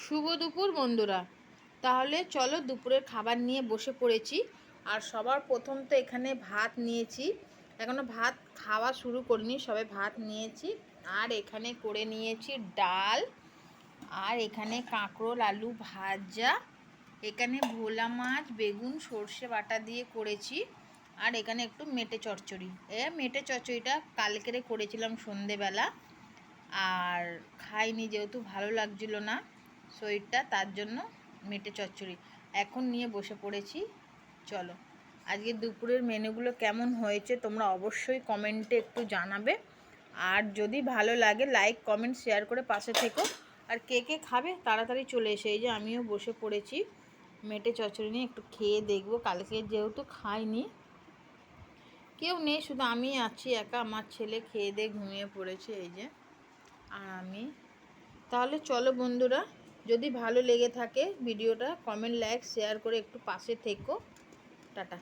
শুভ দুপুর বন্ধুরা। তাহলে চলো দুপুরের খাবার নিয়ে বসে পড়েছি। আর সবার প্রথম তো এখানে ভাত নিয়েছি, এখনো ভাত খাওয়া শুরু করিনি, সবে ভাত নিয়েছি। আর এখানে করে নিয়েছি ডাল, আর এখানে কাঁকরোল আলু ভাজা, এখানে ভোলা মাছ বেগুন সর্ষে বাটা দিয়ে করেছি। আর এখানে একটু মেটে চচ্চড়ি, মেটে চচ্চড়িটা কালকেরে করেছিলাম সন্ধেবেলা, আর খাইনি যেহেতু ভালো লাগছিল না শরীরটা, তার জন্য মেটে চচ্চড়ি এখন নিয়ে বসে পড়েছি। চলো আজকে দুপুরের মেনুগুলো কেমন হয়েছে তোমরা অবশ্যই কমেন্টে একটু জানাবে। আর যদি ভালো লাগে লাইক কমেন্ট শেয়ার করে পাশে থেকো। আর কে কে খাবে তাড়াতাড়ি চলে এসে, এই যে আমিও বসে পড়েছি মেটে চচ্চড়ি নিয়ে, একটু খেয়ে দেখবো। কালকে যেহেতু খাইনি, কেউ নেই, শুধু আমি আছি একা, আমার ছেলে খেয়ে দিয়ে ঘুমিয়ে পড়েছে, এই যে আর আমি। তাহলে চলো বন্ধুরা, যদি ভালো লেগে থাকে ভিডিওটা কমেন্ট লাইক শেয়ার করে একটু পাশে থেকো। টাটা।